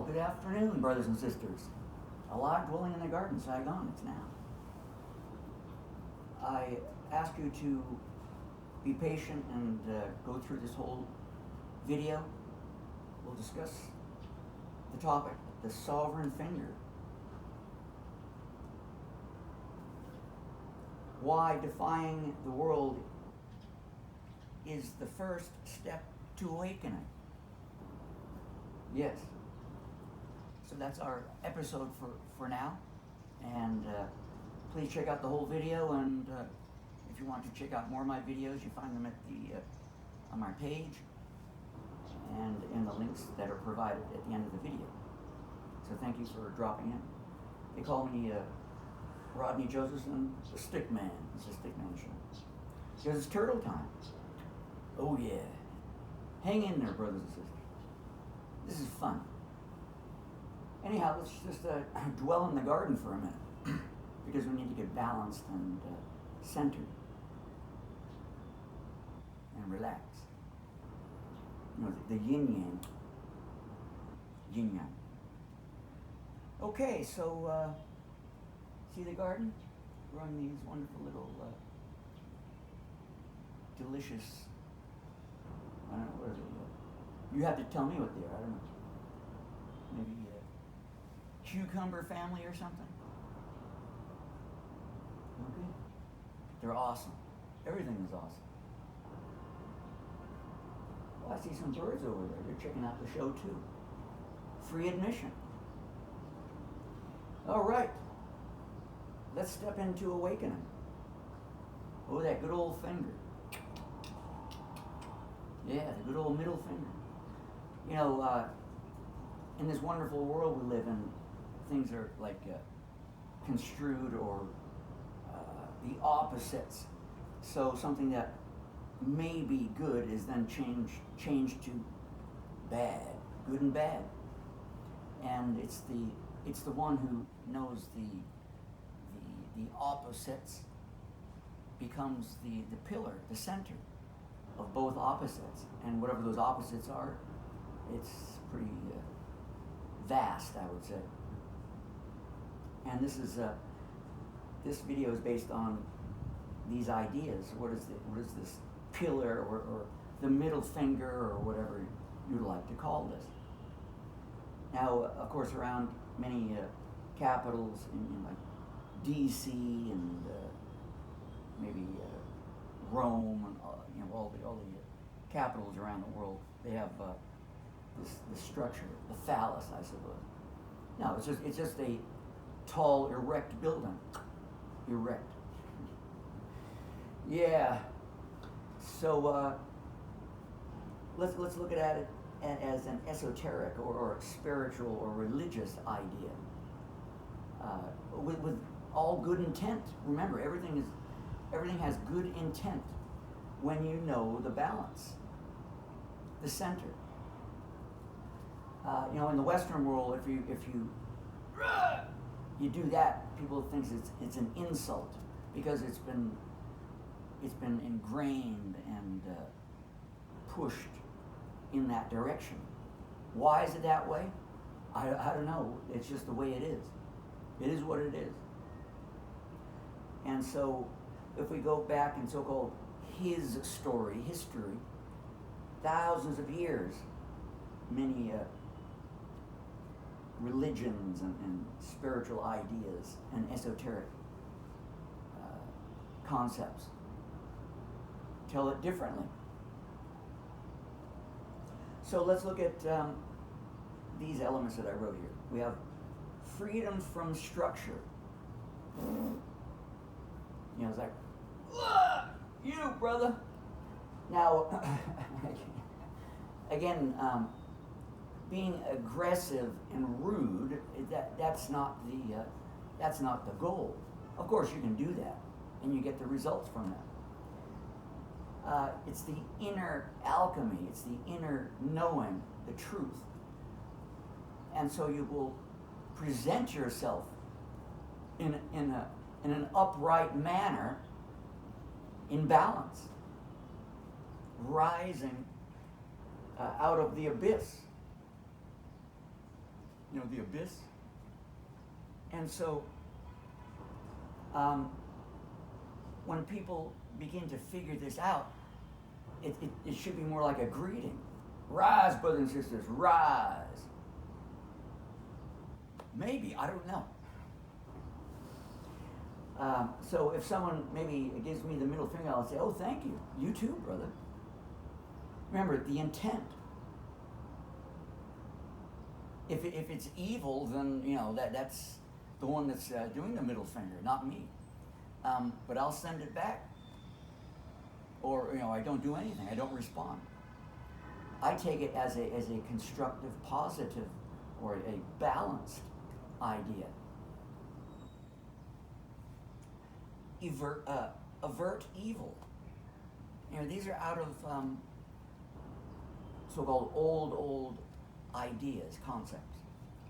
good afternoon, brothers and sisters. A lot dwelling in the garden, Saigon, it's now. I ask you to be patient and go through this whole video. We'll discuss the topic, the sovereign finger. Why defying the world is the first step to awakening. Yes. So that's our episode for now. And please check out the whole video. And if you want to check out more of my videos, you find them at the on my page and in the links that are provided at the end of the video. So thank you for dropping in. They call me Rodney Josephson, the Stick Man. It's a Stick Man show. Because it's turtle time. Oh yeah. Hang in there, brothers and sisters. This is fun. Anyhow, let's just dwell in the garden for a minute. Because we need to get balanced and centered. And relax. You know, the yin-yang. Yin-yang. Okay, so see the garden? Growing these wonderful little delicious, I don't know, what are they? You have to tell me what they are, I don't know. Maybe cucumber family or something? Okay. They're awesome. Everything is awesome. Well, I see some birds over there. They're checking out the show too. Free admission. All right. Let's step into awakening. Oh, that good old finger. Yeah, the good old middle finger. You know, in this wonderful world we live in, things are like construed or the opposites. So something that may be good is then changed to bad, good and bad. And it's the one who knows the opposites becomes the pillar, the center of both opposites. And whatever those opposites are, it's pretty vast, I would say. And this video is based on these ideas. What is this pillar or the middle finger or whatever you'd like to call this? Now, of course, around many capitals in like DC and maybe Rome and all the capitals around the world, they have this structure, the phallus, I suppose. No, it's just a tall, erect building. Erect. Yeah. So let's look at it as an esoteric or spiritual or religious idea with all good intent. Remember, everything has good intent when you know the balance, the center. In the Western world, if you do that, people think it's an insult because it's been ingrained and pushed in that direction. Why is it that way? I don't know. It's just the way it is. It is what it is. And so, if we go back in so-called his story, history, thousands of years, many religions and spiritual ideas and esoteric concepts tell it differently. So let's look at these elements that I wrote here. We have freedom from structure. It's like, you, brother. Now, again, being aggressive and rude, that's not the goal. Of course, you can do that, and you get the results from that. It's the inner alchemy. It's the inner knowing the truth, and so you will present yourself in an upright manner, in balance, rising out of the abyss. the abyss. And so, when people begin to figure this out, it should be more like a greeting. Rise, brothers and sisters, rise. Maybe, I don't know. So if someone maybe gives me the middle finger, I'll say, oh, thank you. You too, brother. Remember, the intent. If it's evil, then, that's the one that's doing the middle finger, not me. But I'll send it back. Or, I don't do anything. I don't respond. I take it as a constructive, positive, or a balanced idea. Avert evil. These are out of so-called old ideas, concepts.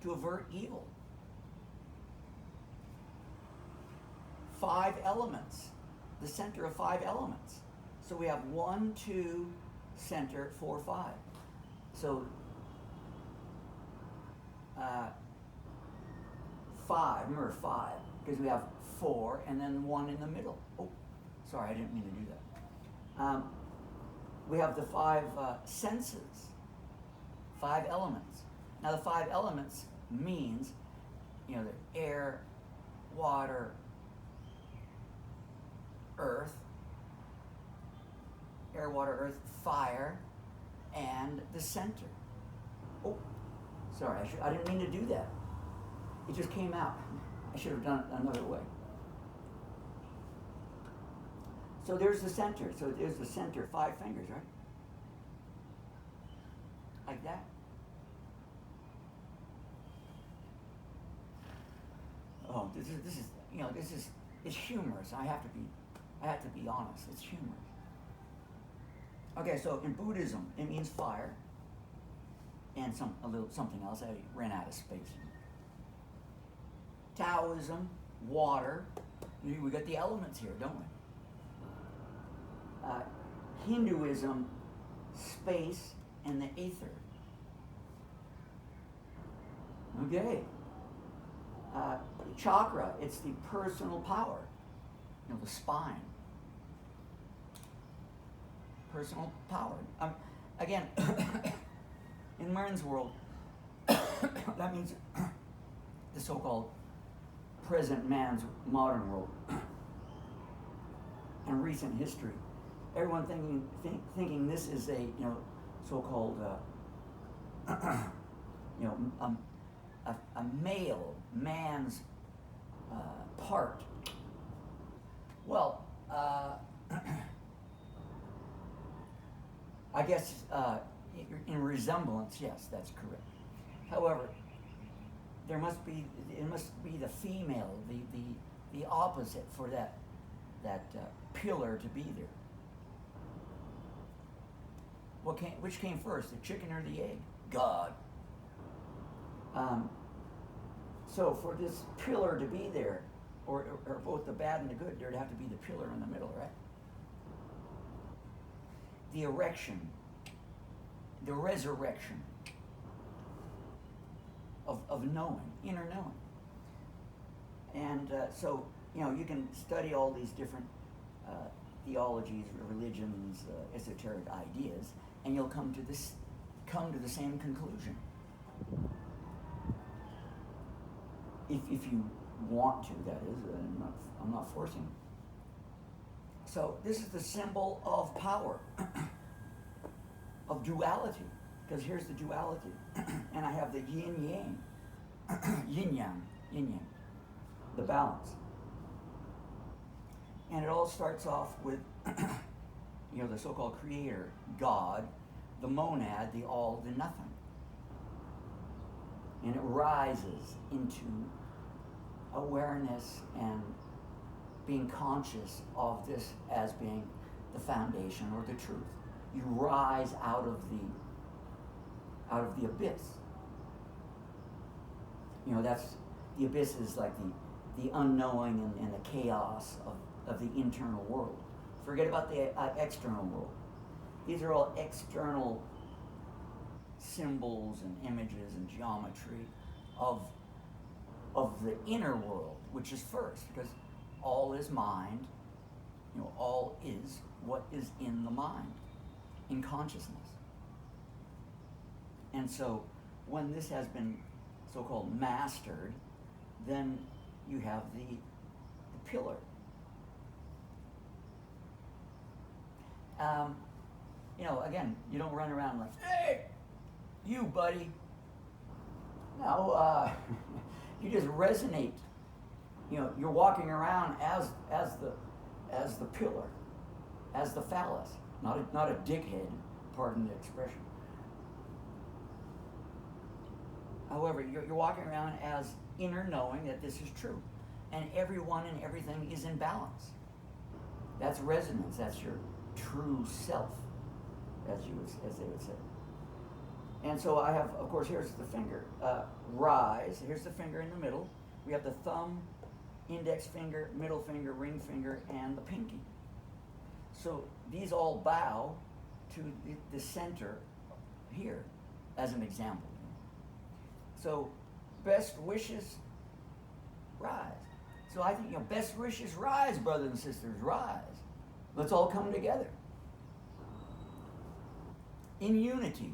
To avert evil. 5 elements. The center of 5 elements. So we have 1, 2, center, 4, 5. So 5, remember 5, because we have 4 and then 1 in the middle. Oh, sorry, I didn't mean to do that. We have the 5 senses, 5 elements. Now the 5 elements means, the air, water, earth, fire, and the center. Oh, sorry, I didn't mean to do that. It just came out. I should have done it another way. So there's the center. So there's the center, 5 fingers, right? Like that. Oh, this is it's humorous. I have to be honest. It's humorous. Okay, so in Buddhism, it means fire, and something else. I ran out of space. Taoism, water. We got the elements here, don't we? Hinduism, space, and the ether. Okay. Chakra, it's the personal power. The spine. Personal power. Again, in Marin's world, that means the so-called present man's modern world and recent history. Everyone thinking this is a so-called a man's part. Well, I guess in resemblance, yes, that's correct. However, it must be the female, the opposite for that pillar to be there. Which came first, the chicken or the egg? God. So for this pillar to be there, or both the bad and the good, there'd have to be the pillar in the middle, right? The erection, the resurrection of knowing, inner knowing. And so, you can study all these different theologies, religions, esoteric ideas, and you'll come to the same conclusion. If you want to, that is. I'm not forcing. So this is the symbol of power, of duality, because here's the duality, and I have the yin yang, yin yang, the balance, and it all starts off with, the so-called creator, God, the monad, the all, the nothing, and it rises into awareness and being conscious of this as being the foundation or the truth. You rise out of the abyss. That's the abyss is like the unknowing and the chaos of the internal world. Forget about the external world. These are all external symbols and images and geometry of the inner world, which is first, because all is mind. All is what is in the mind, in consciousness. And so when this has been so-called mastered, then you have the pillar. Again, you don't run around like, hey, you buddy. No, you just resonate. You're walking around as the pillar, as the phallus, not a dickhead, pardon the expression. However, you're walking around as inner knowing that this is true, and everyone and everything is in balance. That's resonance. That's your true self, as they would say. And so I have, of course, here's the finger. Rise. Here's the finger in the middle. We have the thumb, index finger, middle finger, ring finger, and the pinky. So these all bow to the center here, as an example. So best wishes, rise. So I think, best wishes, rise, brothers and sisters, rise. Let's all come together. In unity,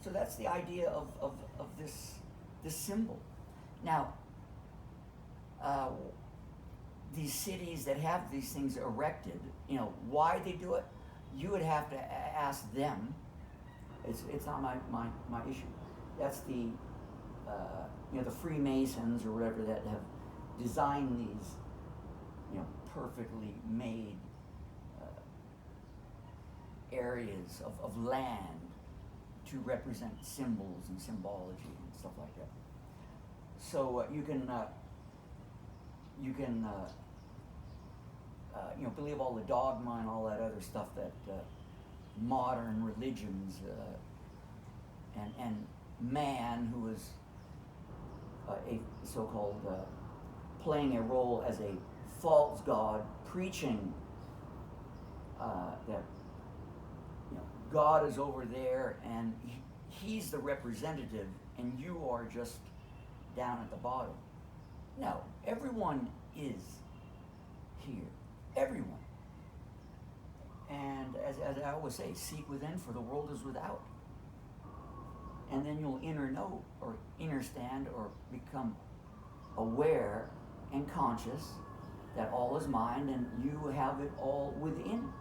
So that's the idea of this symbol. Now, these cities that have these things erected, why they do it, you would have to ask them. It's not my issue. That's the Freemasons or whatever that have designed these, perfectly made areas of land to represent symbols and symbology and stuff like that. So you can believe all the dogma and all that other stuff that modern religions and man who is a so-called playing a role as a false god, preaching that God is over there and he's the representative and you are just down at the bottom. No, everyone is here. Everyone. And as I always say, seek within, for the world is without. And then you'll know or understand or become aware and conscious that all is mind and you have it all within.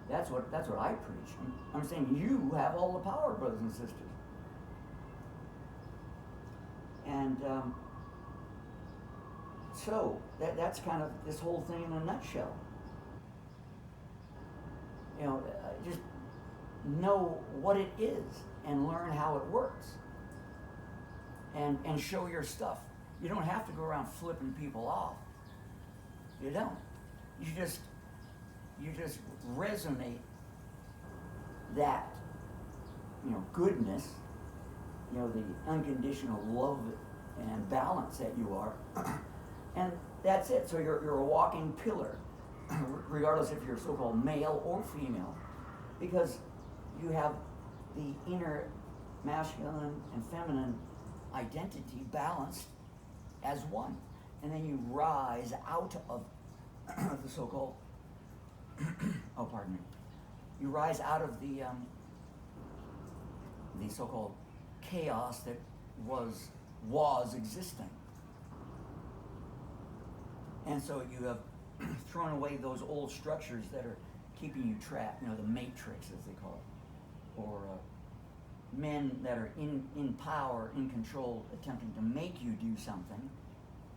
That's what I preach. I'm saying you have all the power, brothers and sisters. And so that's kind of this whole thing in a nutshell. Just know what it is and learn how it works. And show your stuff. You don't have to go around flipping people off. You don't. You just resonate that, goodness, the unconditional love and balance that you are, and that's it. So you're a walking pillar, regardless if you're so-called male or female, because you have the inner masculine and feminine identity balanced as one, and then you rise out of the so-called you rise out of the so-called chaos that was existing. And so you have thrown away those old structures that are keeping you trapped, the matrix as they call it, or men that are in power, in control, attempting to make you do something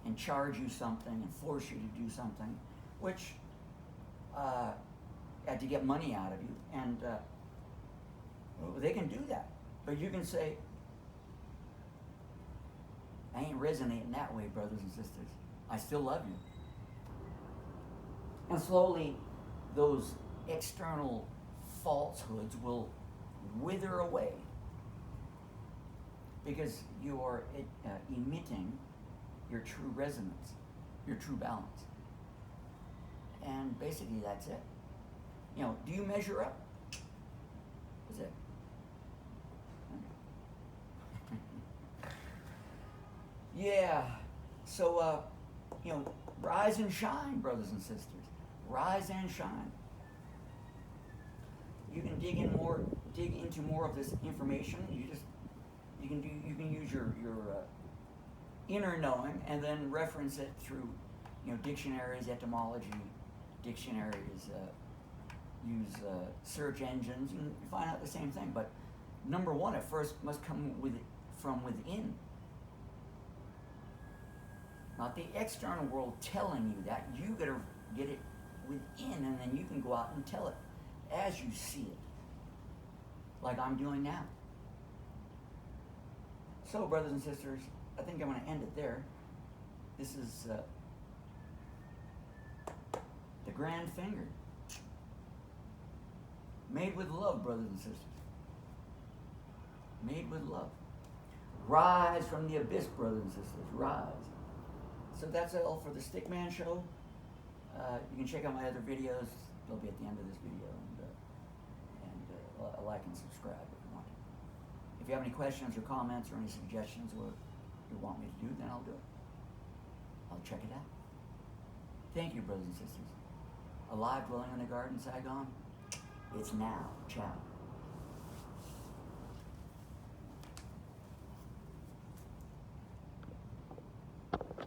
and charge you something and force you to do something, which to get money out of you, and they can do that. But you can say, I ain't resonating that way, brothers and sisters. I still love you. And slowly, those external falsehoods will wither away because you are emitting your true resonance, your true balance. And basically, that's it. Do you measure up? That's it. Yeah. So, you know, rise and shine, brothers and sisters. Rise and shine. You can dig into more of this information. You can use your inner knowing and then reference it through, you know, dictionaries, etymology, dictionaries. Use search engines. You find out the same thing. But number one, it first must come from within. Not the external world telling you that. You gotta get it within, and then you can go out and tell it as you see it, like I'm doing now. So, brothers and sisters, I think I'm going to end it there. This is the grand finger. Made with love, brothers and sisters. Made with love. Rise from the abyss, brothers and sisters. Rise. So that's all for the Stickman Show. You can check out my other videos. They'll be at the end of this video. And like and subscribe if you want to. If you have any questions or comments or any suggestions what you want me to do, then I'll do it. I'll check it out. Thank you, brothers and sisters. Alive, dwelling in the garden, Saigon. It's now. Ciao.